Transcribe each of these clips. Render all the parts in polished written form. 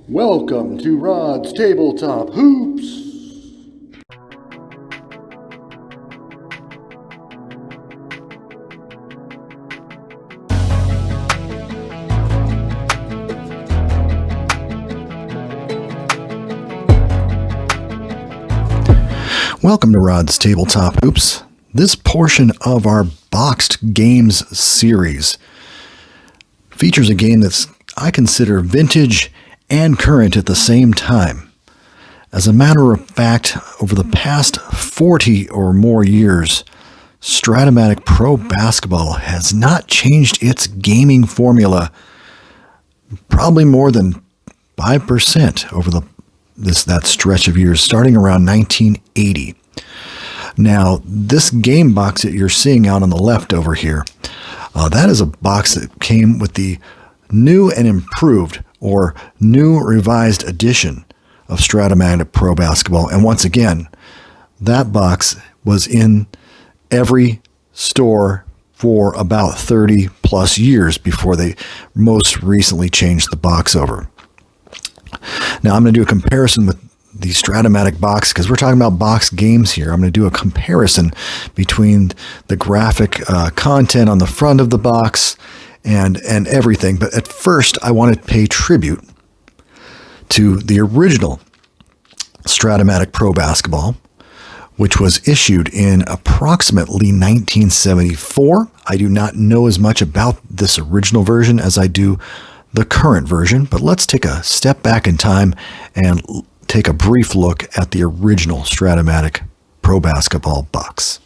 Welcome to Rod's Tabletop Hoops. Welcome to Rod's Tabletop Hoops. This portion of our Boxed Games series features a game that's I consider vintage and current at the same time. As a matter of fact, over the past 40 or more years, Strat-O-Matic Pro Basketball has not changed its gaming formula probably more than 5% over that stretch of years, starting around 1980. Now, this game box that you're seeing out on the left over here, that is a box that came with the new and improved or new revised edition of Strat-O-Matic Pro Basketball. And once again, that box was in every store for about 30 plus years before they most recently changed the box over. Now I'm going to do a comparison with the Strat-O-Matic box because we're talking about box games here. I'm going to do a comparison between the graphic content on the front of the box and everything. But at first, I want to pay tribute to the original Strat-O-Matic Pro Basketball, which was issued in approximately 1974. I do not know as much about this original version as I do the current version, but let's take a step back in time and take a brief look at the original Strat-O-Matic Pro Basketball box.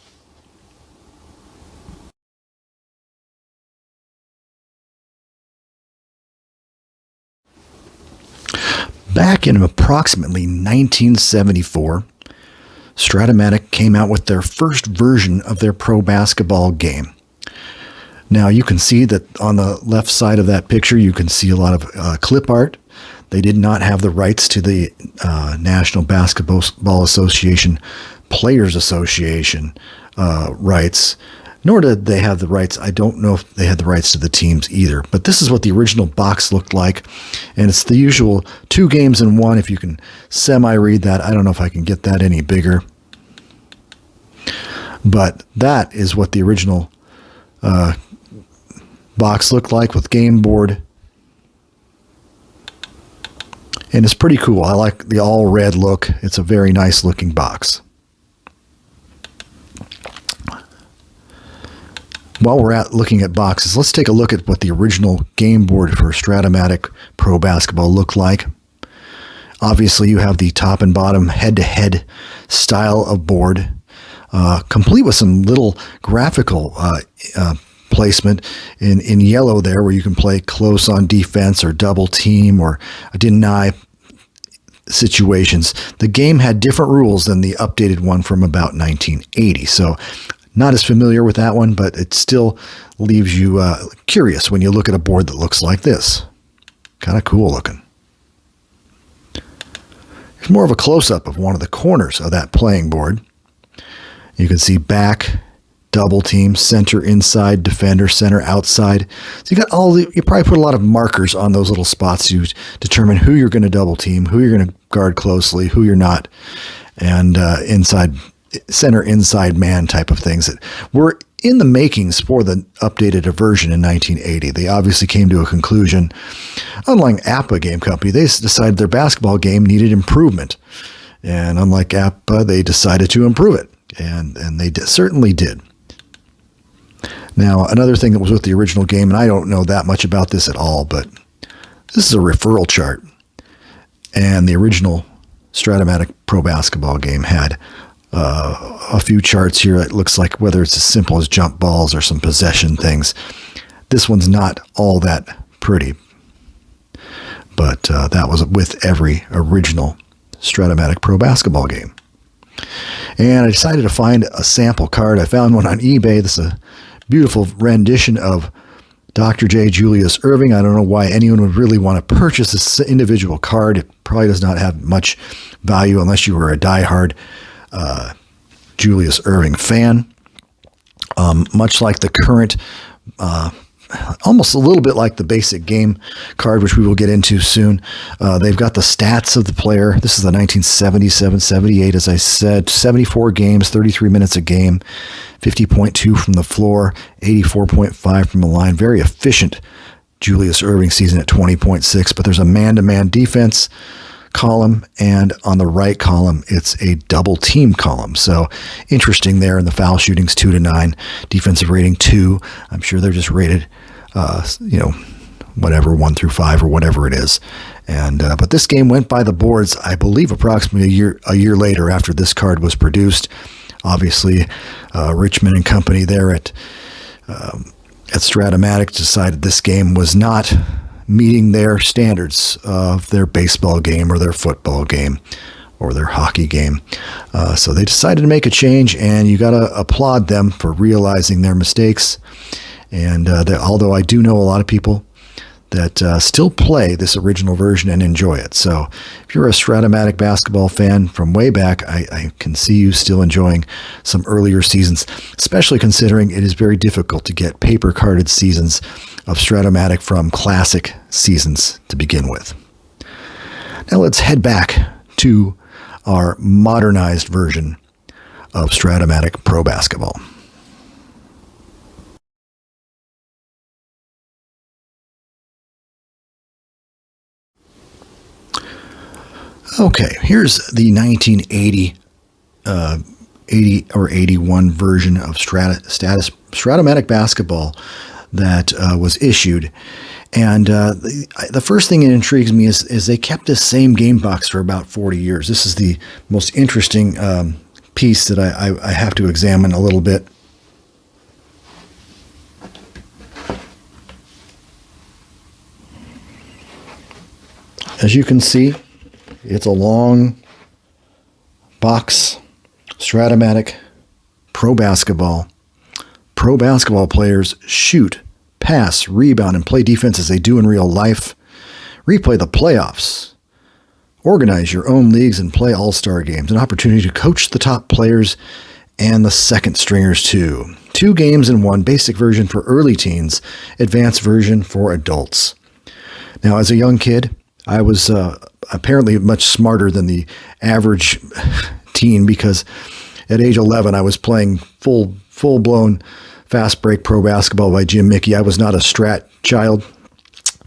Back in approximately 1974, Strat-O-Matic came out with their first version of their Pro Basketball game. Now you can see that on the left side of that picture, you can see a lot of clip art. They did not have the rights to the National Basketball Association, Players Association rights, nor did they have the rights. I don't know if they had the rights to the teams either, but this is what the original box looked like. And it's the usual 2 games in 1. If you can semi-read that, I don't know if I can get that any bigger. But that is what the original box looked like with game board. And it's pretty cool. I like the all red look. It's a very nice looking box. While we're looking at boxes, let's take a look at what the original game board for Strat-O-Matic Pro Basketball looked like. Obviously, you have the top and bottom head-to-head style of board, complete with some little graphical placement in yellow there, where you can play close on defense or double team or deny situations. The game had different rules than the updated one from about 1980. So not as familiar with that one, but it still leaves you curious when you look at a board that looks like this. Kind of cool looking. Here's more of a close-up of one of the corners of that playing board. You can see back, double team, center inside, defender, center outside. So you probably put a lot of markers on those little spots to determine who you're going to double team, who you're going to guard closely, who you're not, and center inside man type of things that were in the makings for the updated version in 1980. They obviously came to a conclusion. Unlike APA Game Company, they decided their basketball game needed improvement. And unlike APA, they decided to improve it. And they certainly did. Now, another thing that was with the original game, and I don't know that much about this at all, but this is a referral chart. And the original Strat-O-Matic Pro Basketball game had a few charts here. It looks like whether it's as simple as jump balls or some possession things. This one's not all that pretty, but that was with every original Strat-O-Matic Pro Basketball game. And I decided to find a sample card. I found one on eBay. This is a beautiful rendition of Dr. J. Julius Erving. I don't know why anyone would really want to purchase this individual card. It probably does not have much value unless you were a diehard Julius Erving fan. Much like the current almost a little bit like the basic game card, which we will get into soon. They've got the stats of the player. This is the 1977-78, as I said, 74 games, 33 minutes a game, 50.2 from the floor, 84.5 from the line. Very efficient Julius Erving season at 20.6, but there's a man-to-man defense column, and on the right column, it's a double team column. So interesting there. In the foul shootings, 2 to 9, defensive rating 2. I'm sure they're just rated, whatever, 1 through 5 or whatever it is. And but this game went by the boards, I believe, approximately a year later after this card was produced. Obviously, Richman and Company there at Strat-O-Matic decided this game was not meeting their standards of their baseball game or their football game or their hockey game. So they decided to make a change, and you got to applaud them for realizing their mistakes. And although I do know a lot of people that still play this original version and enjoy it. So if you're a Strat-O-Matic basketball fan from way back, I can see you still enjoying some earlier seasons, especially considering it is very difficult to get paper-carded seasons of Strat-O-Matic from classic seasons to begin with. Now let's head back to our modernized version of Strat-O-Matic Pro Basketball. Okay, here's the 1980, 80 or 81 version of Strat-O-Matic Basketball that was issued. And the first thing that intrigues me is they kept this same game box for about 40 years. This is the most interesting piece that I have to examine a little bit. As you can see, it's a long box, Strat-O-Matic Pro Basketball. Pro basketball players shoot, pass, rebound, and play defense as they do in real life. Replay the playoffs. Organize your own leagues and play all-star games. An opportunity to coach the top players and the second stringers too. 2 games in 1, basic version for early teens, advanced version for adults. Now, as a young kid, I was apparently much smarter than the average teen, because at age 11, I was playing full-blown fast break pro basketball by Jim Mickey. I was not a Strat child,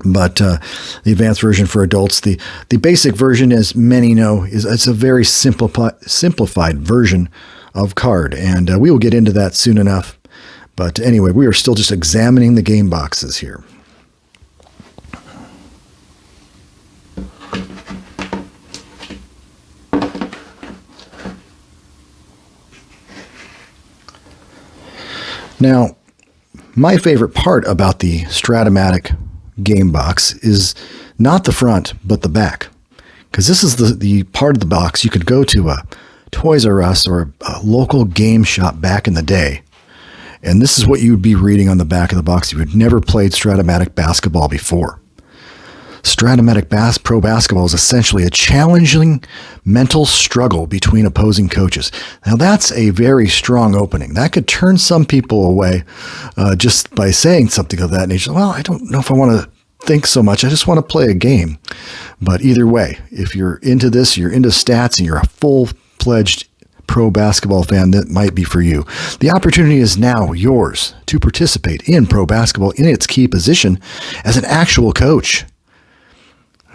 but the advanced version for adults, the basic version, as many know, it's a very simplified version of card, and we will get into that soon enough. But anyway, we are still just examining the game boxes here. Now, my favorite part about the Strat-O-Matic game box is not the front, but the back. Because this is the part of the box you could go to a Toys R Us or a local game shop back in the day. And this is what you would be reading on the back of the box if you had never played Strat-O-Matic basketball before. Strat-O-Matic Pro Basketball is essentially a challenging mental struggle between opposing coaches. Now, that's a very strong opening. That could turn some people away just by saying something of that nature. Well, I don't know if I want to think so much. I just want to play a game. But either way, if you're into this, you're into stats, and you're a full-fledged pro basketball fan, that might be for you. The opportunity is now yours to participate in pro basketball in its key position as an actual coach.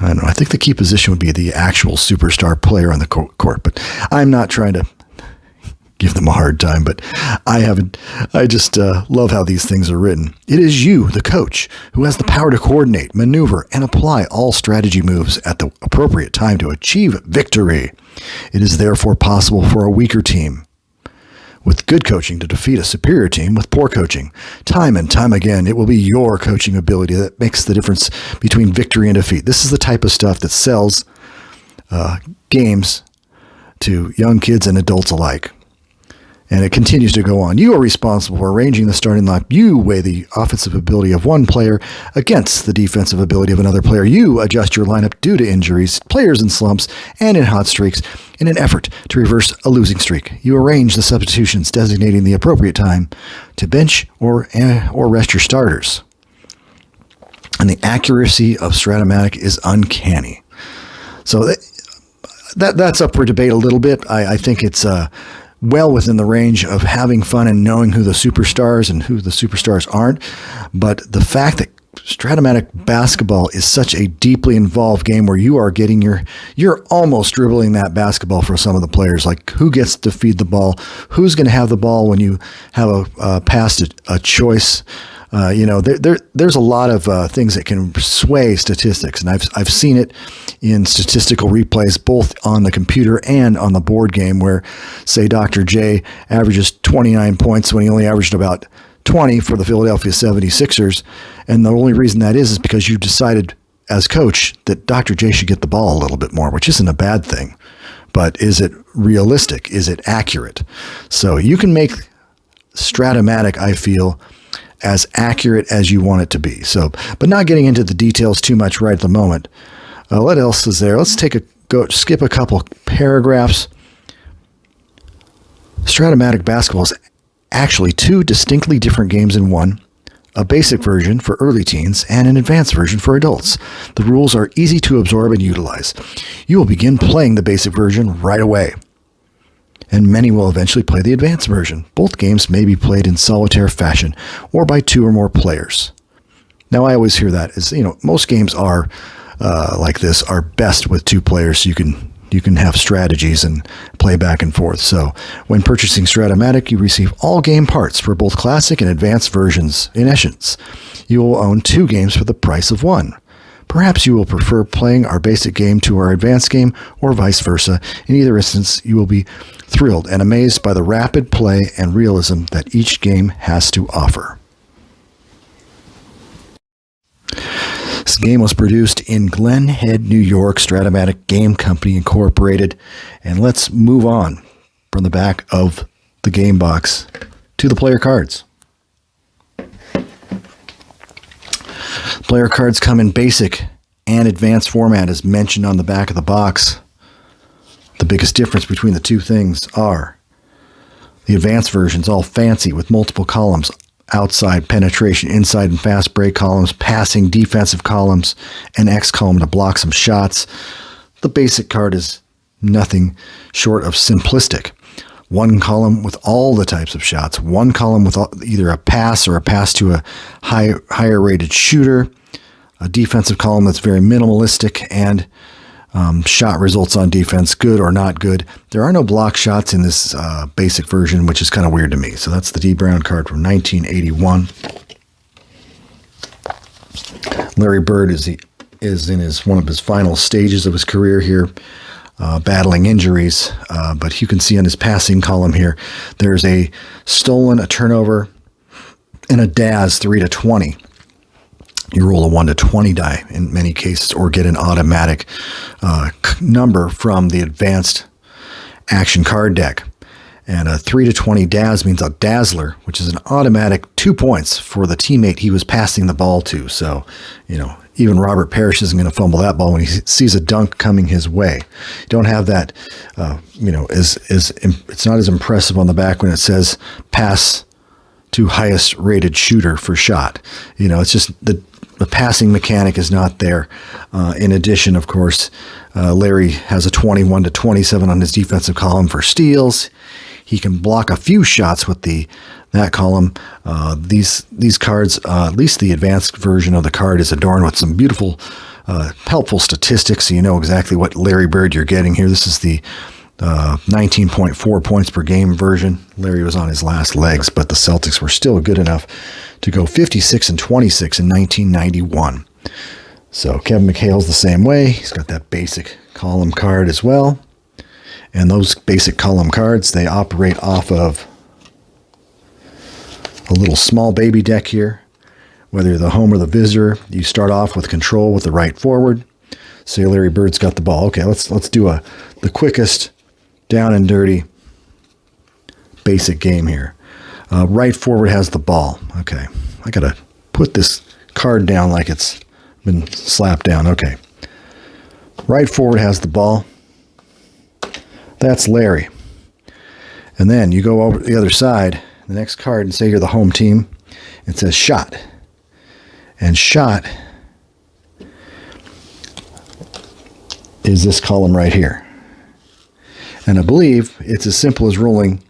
I don't know. I think the key position would be the actual superstar player on the court, but I'm not trying to give them a hard time, but I just love how these things are written. It is you, the coach, who has the power to coordinate, maneuver, and apply all strategy moves at the appropriate time to achieve victory. It is therefore possible for a weaker team with good coaching to defeat a superior team with poor coaching. Time and time again, it will be your coaching ability that makes the difference between victory and defeat. This is the type of stuff that sells games to young kids and adults alike. And it continues to go on. You are responsible for arranging the starting lineup. You weigh the offensive ability of one player against the defensive ability of another player. You adjust your lineup due to injuries, players in slumps, and in hot streaks in an effort to reverse a losing streak. You arrange the substitutions, designating the appropriate time to bench or rest your starters. and the accuracy of Strat-O-Matic is uncanny. So that's up for debate a little bit. I think it's well within the range of having fun and knowing who the superstars and who the superstars aren't. But the fact that Strat-O-Matic basketball is such a deeply involved game where you are getting you're almost dribbling that basketball for some of the players. Like, who gets to feed the ball? Who's going to have the ball when you have a pass a choice? There's a lot of things that can sway statistics, and I've seen it in statistical replays, both on the computer and on the board game, where, say, Dr. J averages 29 points when he only averaged about 20 for the Philadelphia 76ers, and the only reason that is because you decided as coach that Dr. J should get the ball a little bit more, which isn't a bad thing, but is it realistic? Is it accurate? So you can make Strat-O-Matic, I feel, as accurate as you want it to be. So, but not getting into the details too much right at the moment. What else is there? Let's skip a couple paragraphs. Strat-O-Matic basketball is actually two distinctly different games in one: a basic version for early teens and an advanced version for adults. The rules are easy to absorb and utilize. You will begin playing the basic version right away, and many will eventually play the advanced version. Both games may be played in solitaire fashion or by two or more players. Now, I always hear that as, most games are like this are best with two players, so you can have strategies and play back and forth. So when purchasing Strat-O-Matic, you receive all game parts for both classic and advanced versions. In essence, you will own two games for the price of one. Perhaps you will prefer playing our basic game to our advanced game, or vice versa. In either instance, you will be thrilled and amazed by the rapid play and realism that each game has to offer. This game was produced in Glen Head, New York, Strat-O-Matic Game Company Incorporated. And let's move on from the back of the game box to the player cards. Player cards come in basic and advanced format, as mentioned on the back of the box. The biggest difference between the two things are the advanced version's all fancy with multiple columns: outside, penetration, inside, and fast break columns, passing, defensive columns, an X column to block some shots. The basic card is nothing short of simplistic. One column with all the types of shots, one column with either a pass or a pass to a higher rated shooter, a defensive column that's very minimalistic, and shot results on defense, good or not good. There are no block shots in this basic version, which is kind of weird to me. So that's the D. Brown card from 1981. Larry Bird is in one of his final stages of his career here, battling injuries. But you can see on his passing column here, there's a stolen, a turnover, and a DAS 3-20. You roll a 1-20 die in many cases, or get an automatic number from the advanced action card deck. And a 3-20 DAS means a dazzler, which is an automatic 2 points for the teammate he was passing the ball to. So, even Robert Parrish isn't going to fumble that ball when he sees a dunk coming his way. You don't have that, it's not as impressive on the back when it says pass to highest rated shooter for shot. It's just the passing mechanic is not there. In addition, of course, Larry has a 21-27 on his defensive column for steals. He can block a few shots with that column. These cards, at least the advanced version of the card, is adorned with some beautiful, helpful statistics, so you know exactly what Larry Bird you're getting here. This is the 19.4 points per game version. Larry was on his last legs, but the Celtics were still good enough to go 56-26 in 1991. So Kevin McHale's the same way. He's got that basic column card as well. And those basic column cards, they operate off of a little small baby deck here. Whether you're the home or the visitor, you start off with control with the right forward. Say Larry Bird's got the ball. Okay, let's do the quickest down and dirty basic game here. Right forward has the ball. Okay, I gotta put this card down like it's been slapped down. Okay, right forward has the ball. That's Larry. And then you go over to the other side, the next card, and say you're the home team. It says shot. And shot is this column right here. And I believe it's as simple as rolling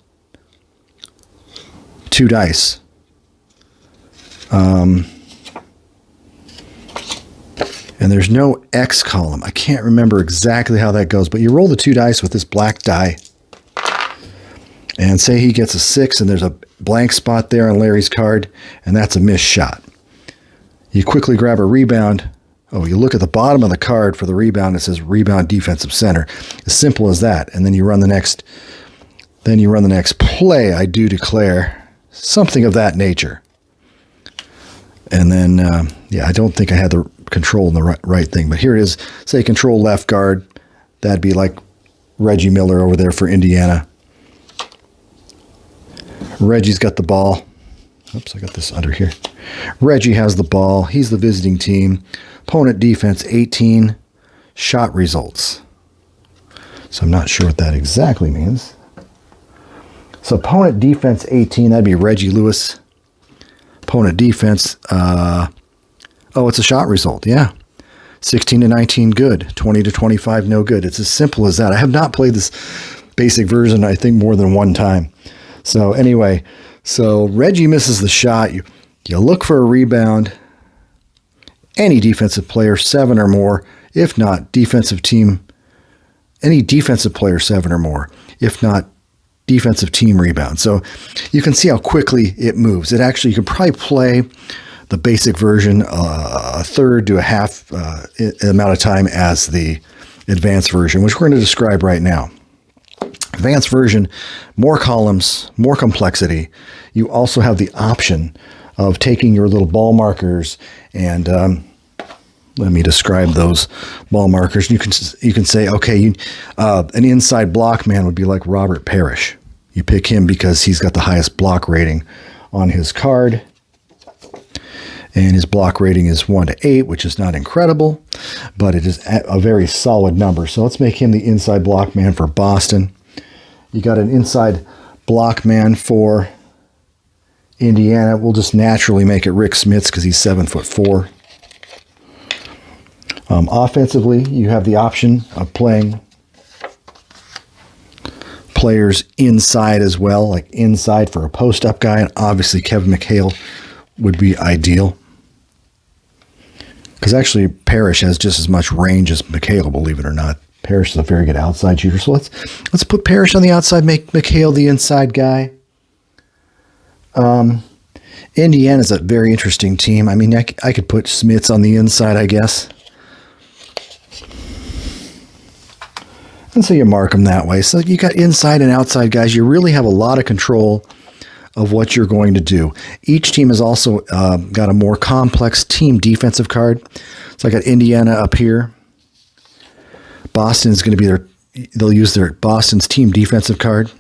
2 dice. And there's no X column. I can't remember exactly how that goes, but you roll the 2 dice with this black die. And say he gets a 6 and there's a blank spot there on Larry's card, and that's a missed shot. You quickly grab a rebound. Oh, you look at the bottom of the card for the rebound. It says rebound defensive center. As simple as that. And then you run the next play. I do declare something of that nature. And then, I don't think I had the control in the right thing, but here it is. Say control left guard. That'd be like Reggie Miller over there for Indiana. Reggie's got the ball. Oops, I got this under here. Reggie has the ball. He's the visiting team. Opponent defense 18. Shot results. So I'm not sure what that exactly means. So opponent defense 18, that'd be Reggie Lewis. Opponent defense, it's a shot result, yeah. 16 to 19, good. 20 to 25, no good. It's as simple as that. I have not played this basic version, I think, more than one time. So anyway, Reggie misses the shot. You look for a rebound. Any defensive player, 7 or more. If not, defensive team, any defensive player, 7 or more. If not, defensive team rebound. So you can see how quickly it moves. It actually, you could probably play the basic version a third to a half amount of time as the advanced version, which we're going to describe right now. Advanced version, more columns, more complexity. You also have the option of taking your little ball markers and let me describe those ball markers. You can say, okay, an inside block man would be like Robert Parrish. You pick him because he's got the highest block rating on his card. And his block rating is 1 to 8, which is not incredible, but it is a very solid number. So let's make him the inside block man for Boston. You got an inside block man for Indiana. We'll just naturally make it Rick Smits because he's 7'4". Offensively, you have the option of playing players inside as well, like inside for a post-up guy. And obviously, Kevin McHale would be ideal. Because actually, Parrish has just as much range as McHale, believe it or not. Parrish is a very good outside shooter. So let's put Parrish on the outside, make McHale the inside guy. Indiana's a very interesting team. I mean, I could put Smits on the inside, I guess. And so you mark them that way. So you got inside and outside guys. You really have a lot of control of what you're going to do. Each team has also got a more complex team defensive card. So I got Indiana up here. Boston is going to be they'll use their Boston's team defensive card.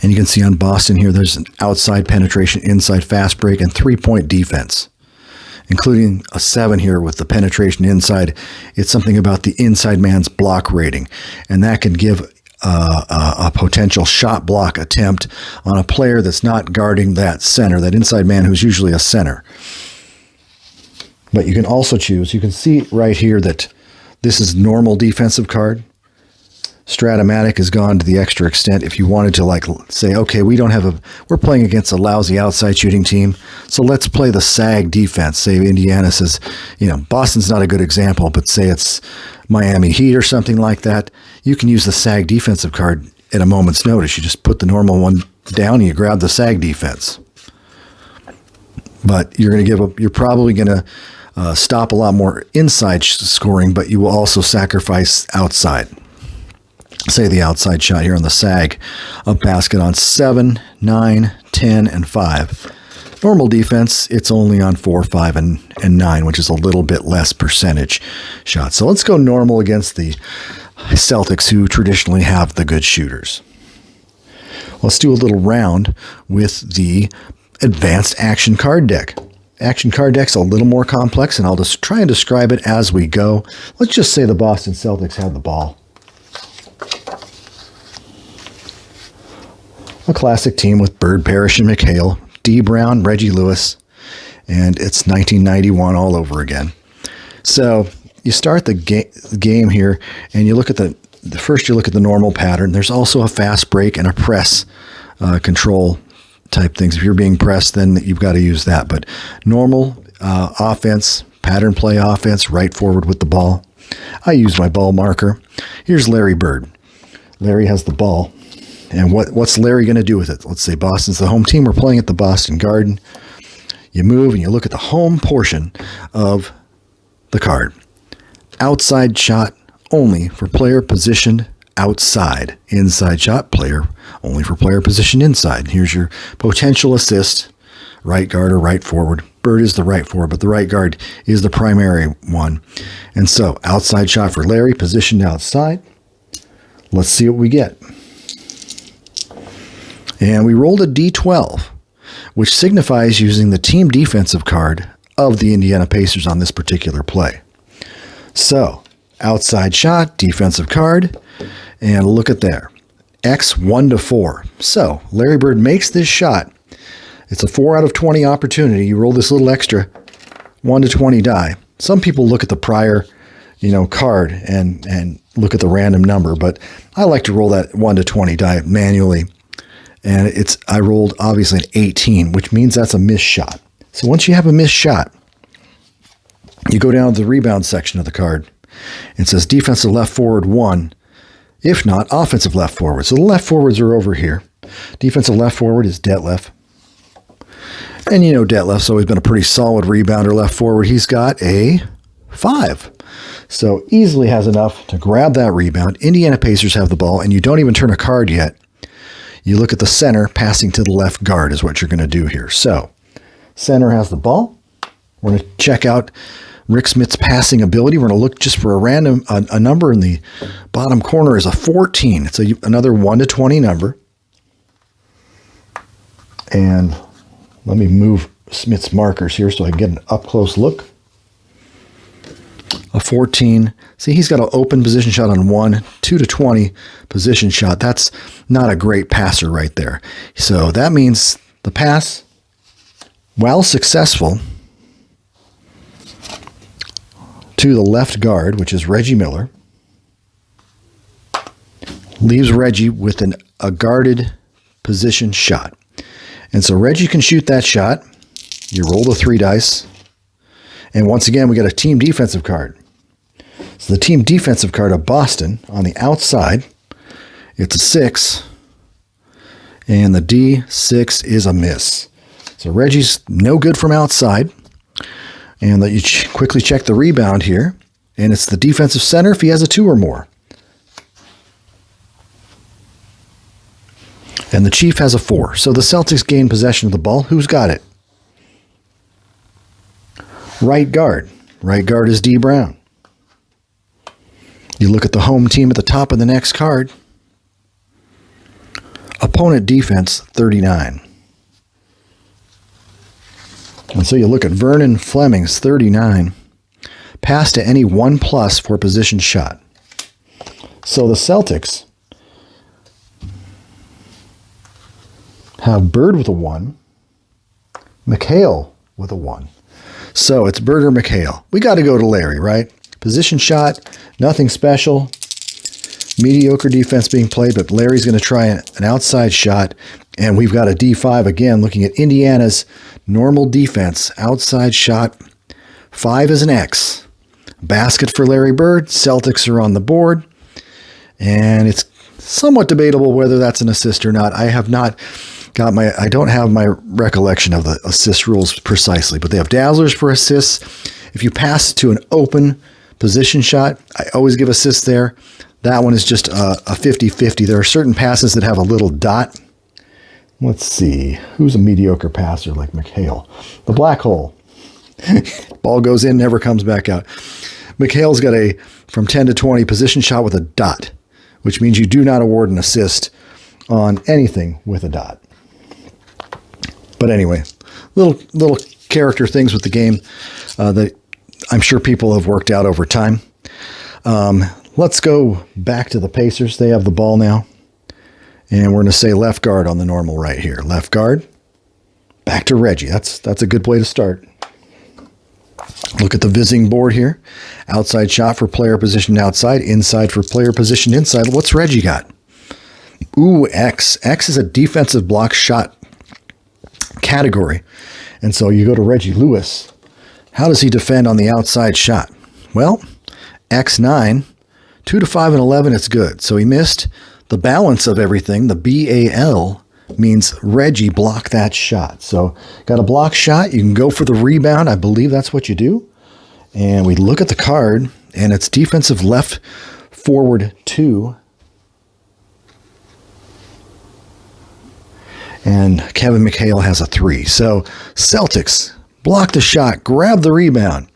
And you can see on Boston here, there's an outside penetration, inside fast break, and 3-point defense, including a 7 here with the penetration inside. It's something about the inside man's block rating, and that can give a potential shot block attempt on a player that's not guarding that center, that inside man who's usually a center. But you can also choose, you can see right here that this is normal defensive card. Strat-O-Matic has gone to the extra extent. If you wanted to say, okay, we're playing against a lousy outside shooting team, so let's play the sag defense. Say Indiana says, Boston's not a good example, but say it's Miami Heat or something like that. You can use the sag defensive card at a moment's notice. You just put the normal one down and you grab the sag defense. But you're probably going to stop a lot more inside scoring, but you will also sacrifice outside. Say the outside shot here on the sag of basket on 7, 9, 10, and 5. Normal defense, it's only on 4, 5, and 9, which is a little bit less percentage shots. So let's go normal against the Celtics, who traditionally have the good shooters. Let's do a little round with the advanced action card deck. Action card deck's a little more complex, and I'll just try and describe it as we go. Let's just say the Boston Celtics have the ball. A classic team with Bird, Parrish, and McHale, D. Brown, Reggie Lewis, and it's 1991 all over again. So, you start the game here, and you look at first you look at the normal pattern. There's also a fast break and a press control type things. If you're being pressed, then you've got to use that. But normal offense, pattern play offense, right forward with the ball. I use my ball marker. Here's Larry Bird. Larry has the ball. And what's Larry going to do with it? Let's say Boston's the home team. We're playing at the Boston Garden. You move and you look at the home portion of the card. Outside shot only for player positioned outside. Inside shot player only for player positioned inside. Here's your potential assist. Right guard or right forward. Bird is the right forward, but the right guard is the primary one. And so outside shot for Larry, positioned outside. Let's see what we get. And we rolled a D12, which signifies using the team defensive card of the Indiana Pacers on this particular play. So, outside shot, defensive card, and look at there. X 1-4. So, Larry Bird makes this shot. It's a 4 out of 20 opportunity. You roll this little extra 1-20 die. Some people look at the prior, card and look at the random number, but I like to roll that 1-20 die manually. And I rolled obviously an 18, which means that's a missed shot. So once you have a missed shot, you go down to the rebound section of the card. It says defensive left forward 1, if not offensive left forward. So the left forwards are over here. Defensive left forward is Detlef. And Detlef's always been a pretty solid rebounder left forward. He's got a 5. So easily has enough to grab that rebound. Indiana Pacers have the ball, and you don't even turn a card yet. You look at the center, passing to the left guard is what you're going to do here. So, center has the ball. We're going to check out Rick Smith's passing ability. We're going to look just for a number in the bottom corner is a 14. It's another 1-20 number. And let me move Smith's markers here so I can get an up-close look. A 14. See, he's got an open position shot on 1, 2-20 position shot. That's not a great passer right there. So that means the pass, while successful, to the left guard, which is Reggie Miller, leaves Reggie with a guarded position shot. And so Reggie can shoot that shot. You roll the 3 dice. And once again, we got a team defensive card. So the team defensive card of Boston on the outside, it's a 6. And the D6 is a miss. So Reggie's no good from outside. And you quickly check the rebound here. And it's the defensive center if he has a 2 or more. And the Chief has a 4. So the Celtics gain possession of the ball. Who's got it? Right guard. Right guard is D. Brown. You look at the home team at the top of the next card. Opponent defense, 39. And so you look at Vernon Fleming's 39. Pass to any 1+ for position shot. So the Celtics have Bird with a 1. McHale with a 1. So it's Bird or McHale. We got to go to Larry, right? Position shot, nothing special. Mediocre defense being played, but Larry's going to try an outside shot. And we've got a D5 again, looking at Indiana's normal defense. Outside shot, 5 is an X. Basket for Larry Bird. Celtics are on the board. And it's somewhat debatable whether that's an assist or not. I don't have my recollection of the assist rules precisely, but they have dazzlers for assists. If you pass to an open position shot, I always give assists there. That one is just a 50-50. There are certain passes that have a little dot. Let's see. Who's a mediocre passer like McHale? The black hole. Ball goes in, never comes back out. McHale's got a from 10-20 position shot with a dot, which means you do not award an assist on anything with a dot. But anyway, little character things with the game that I'm sure people have worked out over time. Let's go back to the Pacers. They have the ball now. And we're going to say left guard on the normal right here. Left guard. Back to Reggie. That's a good way to start. Look at the visiting board here. Outside shot for player positioned outside, inside for player positioned inside. What's Reggie got? Ooh, X. X is a defensive block shot category. And so you go to Reggie Lewis. How does he defend on the outside shot? Well, X9, 2 to 5 and 11, it's good. So he missed the balance of everything. The BAL means Reggie blocked that shot. So got a block shot. You can go for the rebound. I believe that's what you do. And we look at the card, and it's defensive left forward 2. And Kevin McHale has a 3. So Celtics block the shot, grab the rebound.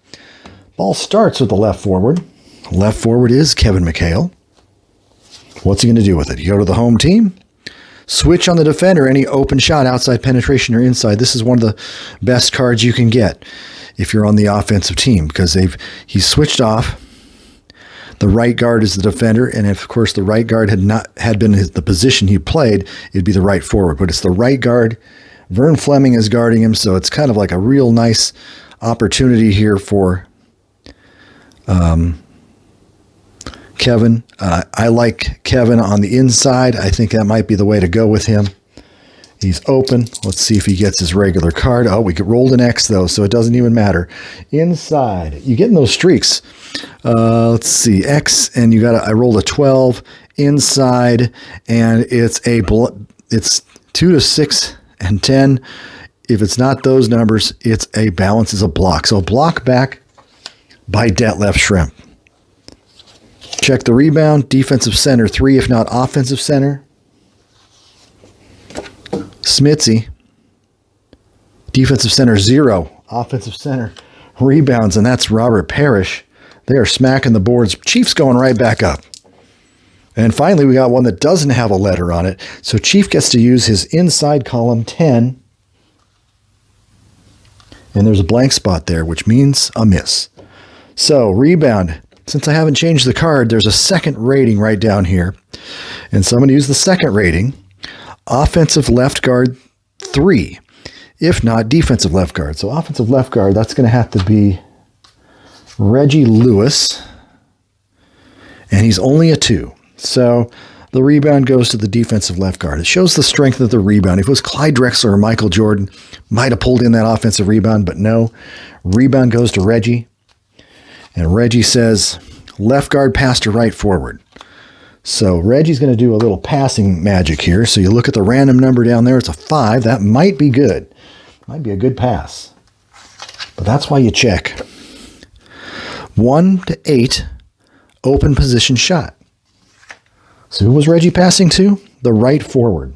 Ball starts with the left forward. Left forward is Kevin McHale. What's he going to do with it? You go to the home team, switch on the defender, any open shot, outside penetration or inside. This is one of the best cards you can get if you're on the offensive team, because he's switched off. The right guard is the defender, and if, of course, the right guard had been the position he played, it'd be the right forward. But it's the right guard. Vern Fleming is guarding him, so it's kind of like a real nice opportunity here for Kevin. I like Kevin on the inside. I think that might be the way to go with him. He's open. Let's see if he gets his regular card. Oh, we rolled an X, though, so it doesn't even matter. Inside. You get in those streaks. Let's see. X, and I rolled a 12 inside, and it's 2 to 6 and 10. If it's not those numbers, it's a balance is a block. So block back by Detlef Schrempf. Check the rebound. Defensive center 3, if not offensive center. Smitzy, defensive center 0, offensive center rebounds, and that's Robert Parrish. They are smacking the boards. Chief's going right back up. And finally, we got one that doesn't have a letter on it. So Chief gets to use his inside column 10. And there's a blank spot there, which means a miss. So rebound. Since I haven't changed the card, there's a second rating right down here. And so I'm going to use the second rating. Offensive left guard 3, if not defensive left guard. So offensive left guard, that's going to have to be Reggie Lewis, and he's only a 2. So the rebound goes to the defensive left guard. It shows the strength of the rebound. If it was Clyde Drexler or Michael Jordan, might have pulled in that offensive rebound, but no. Rebound goes to Reggie, and Reggie says, left guard pass to right forward. So Reggie's going to do a little passing magic here. So you look at the random number down there. It's a 5. That might be good. Might be a good pass. But that's why you check. 1 to 8, open position shot. So who was Reggie passing to? The right forward.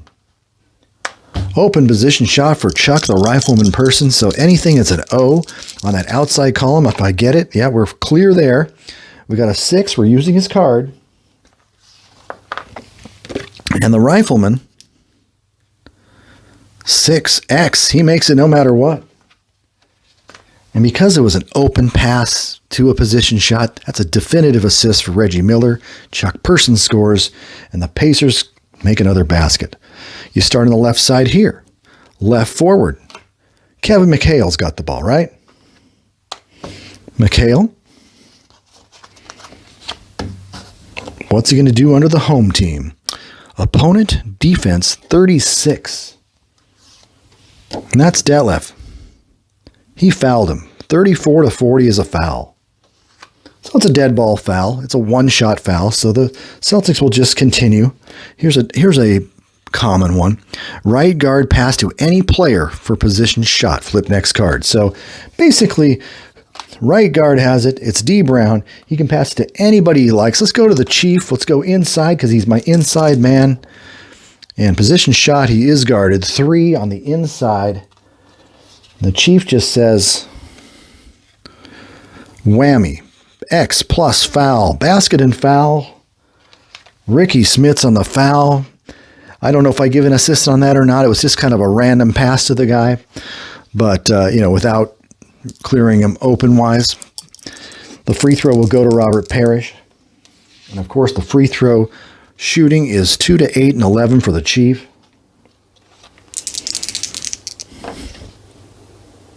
Open position shot for Chuck, the rifleman person. So anything that's an O on that outside column, if I get it, yeah, we're clear there. We got a 6. We're using his card. And the rifleman, 6X, he makes it no matter what. And because it was an open pass to a position shot, that's a definitive assist for Reggie Miller. Chuck Person scores, and the Pacers make another basket. You start on the left side here. Left forward. Kevin McHale's got the ball, right? McHale. What's he going to do under the home team? Opponent defense 36. And that's Detlef. He fouled him. 34 to 40 is a foul. So it's a dead ball foul. It's a one-shot foul. So the Celtics will just continue. Here's a common one. Right guard pass to any player for position shot. Flip next card. So basically, right guard has it. It's D. Brown. He can pass it to anybody he likes. Let's go to the Chief. Let's go inside because he's my inside man. And position shot, he is guarded. 3 on the inside. The Chief just says, whammy. X plus foul. Basket and foul. Ricky Smits on the foul. I don't know if I give an assist on that or not. It was just kind of a random pass to the guy. But, without clearing him open-wise. The free throw will go to Robert Parrish. And, of course, the free throw shooting is 2 to 8 and 11 for the Chief.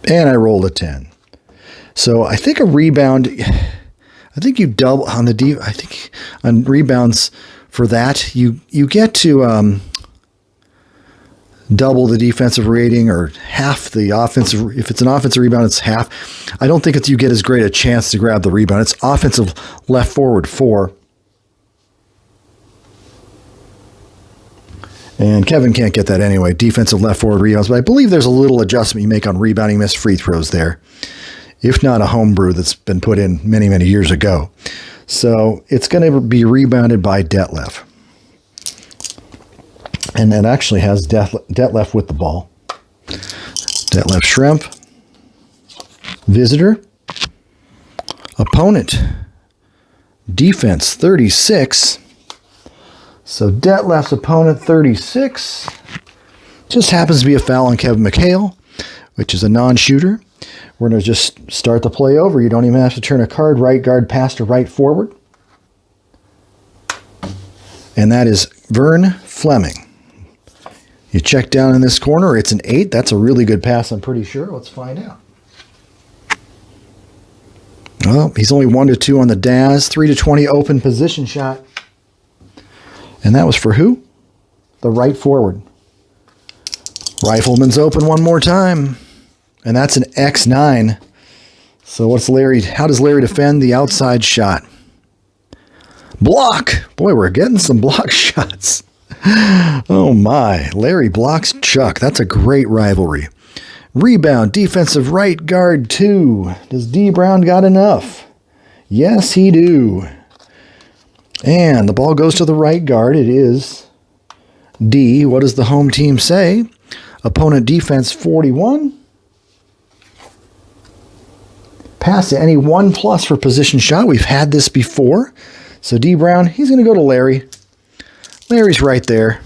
And I rolled a 10. So I think a rebound, I think you double on I think on rebounds for that, you get to double the defensive rating or half the offensive. If it's an offensive rebound, it's half. I don't think you get as great a chance to grab the rebound. It's offensive left forward 4. And Kevin can't get that anyway. Defensive left forward rebounds. But I believe there's a little adjustment you make on rebounding missed free throws there. If not a homebrew that's been put in many, many years ago. So it's going to be rebounded by Detlef. And that actually has Detlef with the ball. Detlef Shrimp. Visitor. Opponent. Defense 36. So Detlef's opponent 36. Just happens to be a foul on Kevin McHale, which is a non-shooter. We're going to just start the play over. You don't even have to turn a card. Right guard pass to right forward. And that is Vern Fleming. You check down in this corner. It's an 8. That's a really good pass, I'm pretty sure. Let's find out. Well, he's only 1-2 on the Daz. 3-20 open position shot. And that was for who? The right forward. Rifleman's open one more time. And that's an X9. So what's Larry? How does Larry defend the outside shot? Block. Boy, we're getting some block shots. Oh my. Larry blocks Chuck. That's a great rivalry. Rebound. Defensive right guard 2. Does D. Brown got enough? Yes, he do. And the ball goes to the right guard. It is D. What does the home team say? Opponent defense 41. Pass to any 1+ for position shot. We've had this before. So D. Brown, he's going to go to Larry. Larry's right there.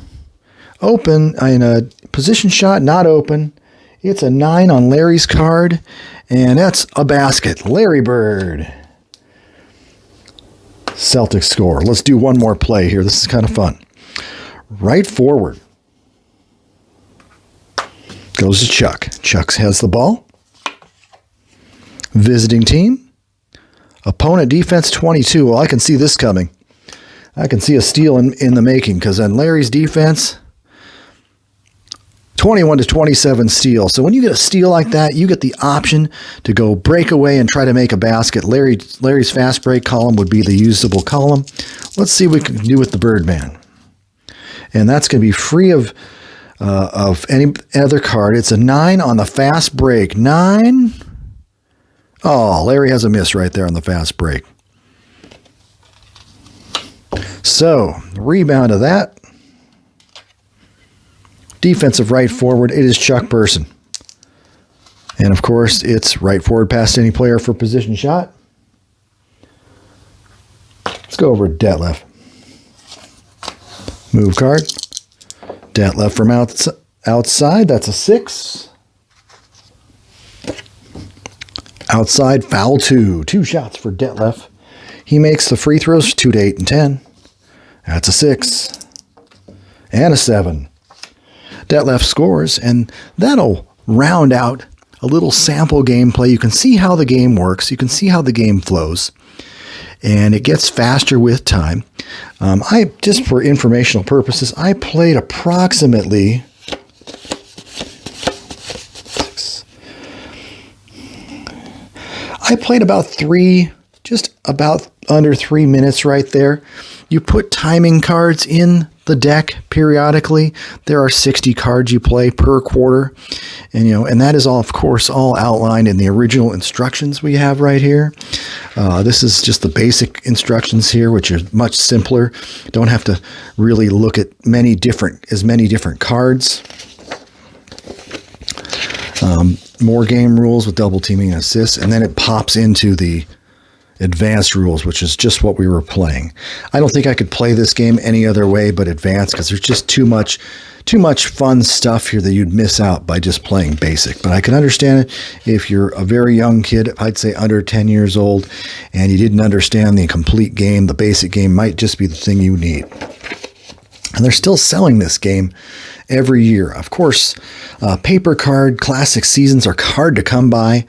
Open in a position shot, not open. It's a 9 on Larry's card. And that's a basket. Larry Bird. Celtics score. Let's do one more play here. This is kind of fun. Right forward. Goes to Chuck. Chuck has the ball. Visiting team. Opponent defense 22. Well, I can see this coming. I can see a steal in the making because on Larry's defense, 21-27 steal. So when you get a steal like that, you get the option to go break away and try to make a basket. Larry's fast break column would be the usable column. Let's see what we can do with the Birdman. And that's going to be free of any other card. It's a 9 on the fast break. 9. Oh, Larry has a miss right there on the fast break. So, rebound of that. Defensive right forward, it is Chuck Burson. And of course, it's right forward past any player for position shot. Let's go over to Detlef. Move card. Detlef from outside, that's a 6. Outside, foul 2. 2 shots for Detlef. He makes the free throws 2 to 8 and 10. That's a 6. And a 7. Detlef scores, and that'll round out a little sample gameplay. You can see how the game works. You can see how the game flows. And it gets faster with time. Just for informational purposes, I played approximately... I played about just about under 3 minutes right there. You put timing cards in the deck periodically. There are 60 cards you play per quarter. And that is all, of course, all outlined in the original instructions we have right here. This is just the basic instructions here, which are much simpler. Don't have to really look at as many different cards. More game rules with double teaming and assists, and then it pops into the advanced rules, which is just what we were playing. I don't think I could play this game any other way but advanced because there's just too much fun stuff here that you'd miss out by just playing basic. But I can understand it if you're a very young kid, I'd say under 10 years old, and you didn't understand the complete game. The basic game might just be the thing you need. And they're still selling this game every year. Of course, paper card classic seasons are hard to come by,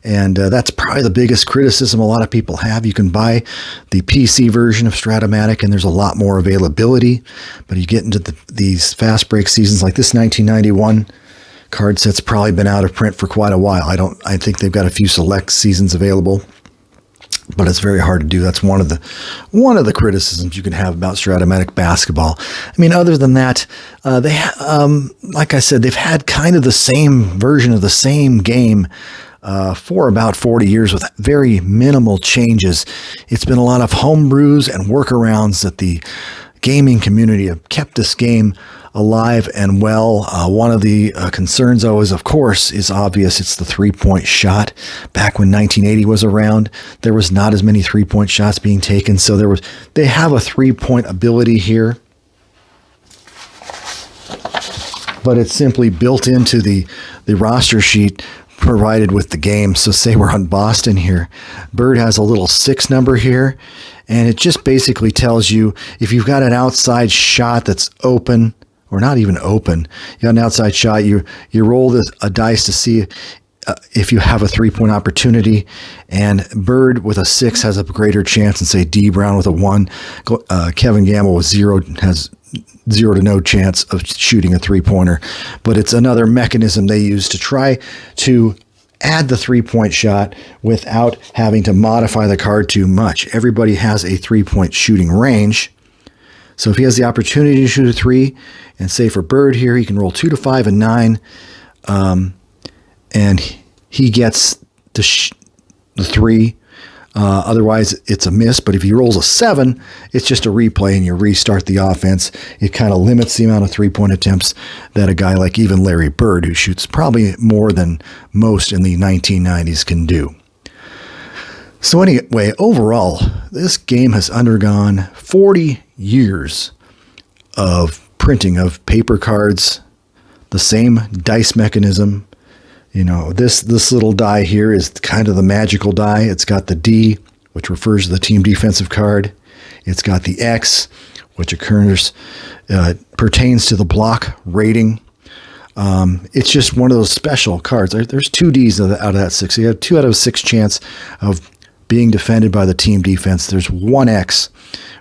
and that's probably the biggest criticism a lot of people have. You can buy the PC version of Strat-O-Matic, and there's a lot more availability, but you get into these fast break seasons like this 1991 card set's probably been out of print for quite a while. I think they've got a few select seasons available, but it's very hard to do. That's one of the criticisms you can have about Strat-O-Matic Basketball. I mean, other than that, like I said, they've had kind of the same version of the same game for about 40 years with very minimal changes. It's been a lot of homebrews and workarounds that the gaming community have kept this game alive and well. One of the concerns always, of course, is obvious. It's the three-point shot. Back when 1980 was around, there was not as many three-point shots being taken. So they have a three-point ability here, but it's simply built into the roster sheet provided with the game. So say we're on Boston here. Bird has a little 6 number here, and it just basically tells you if you've got an outside shot that's open, or not even open, you got an outside shot, you roll a dice to see if you have a three-point opportunity, and Bird with a 6 has a greater chance, and say D Brown with a 1, Kevin Gamble with 0 has 0 to no chance of shooting a three-pointer. But it's another mechanism they use to try to add the three-point shot without having to modify the card too much. Everybody has a three-point shooting range. So if he has the opportunity to shoot a 3, and say for Bird here, he can roll 2 to 5 and 9, and he gets the 3. Otherwise, it's a miss. But if he rolls a 7, it's just a replay, and you restart the offense. It kind of limits the amount of three-point attempts that a guy like even Larry Bird, who shoots probably more than most in the 1990s, can do. So anyway, overall, this game has undergone 40 years of printing of paper cards, the same dice mechanism. You know, this little die here is kind of the magical die. It's got the D, which refers to the team defensive card. It's got the X, which pertains to the block rating. It's just one of those special cards. There's 2 Ds out of that 6. So you have 2 out of 6 chance of being defended by the team defense. There's 1 X,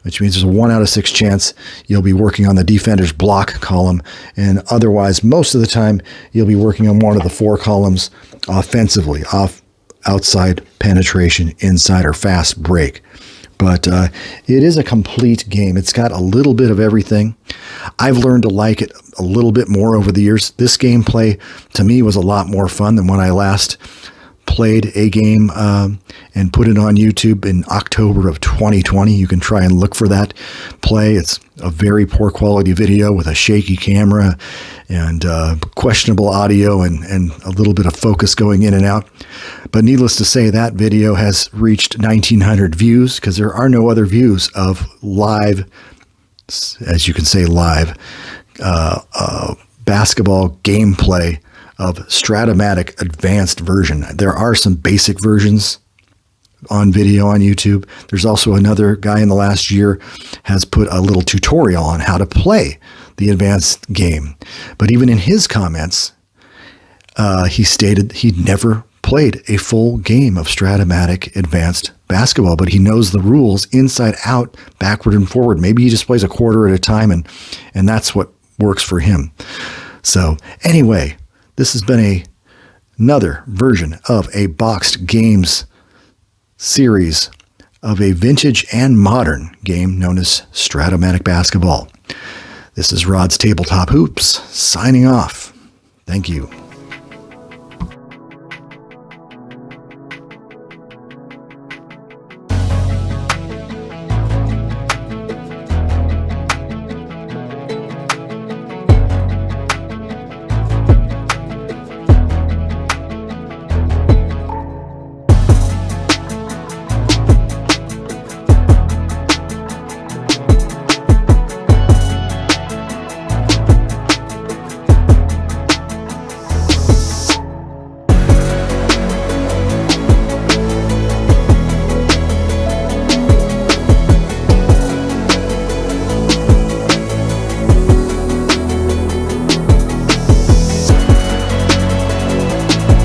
which means there's a 1 out of 6 chance you'll be working on the defender's block column, and otherwise, most of the time, you'll be working on one of the 4 columns offensively, outside penetration, inside, or fast break. But it is a complete game. It's got a little bit of everything. I've learned to like it a little bit more over the years. This gameplay, to me, was a lot more fun than when I last played a game and put it on YouTube in October of 2020. You can try and look for that play. It's a very poor quality video with a shaky camera and questionable audio and a little bit of focus going in and out. But needless to say, that video has reached 1,900 views because there are no other views of live, as you can say, live basketball gameplay of Strat-O-Matic advanced version. There are some basic versions on video on YouTube. There's also another guy in the last year has put a little tutorial on how to play the advanced game. But even in his comments, he stated he'd never played a full game of Strat-O-Matic advanced basketball, but he knows the rules inside out, backward and forward. Maybe he just plays a quarter at a time, and that's what works for him. So anyway, this has been another version of a boxed games series of a vintage and modern game known as Strat-O-Matic Basketball. This is Rod's Tabletop Hoops signing off. Thank you.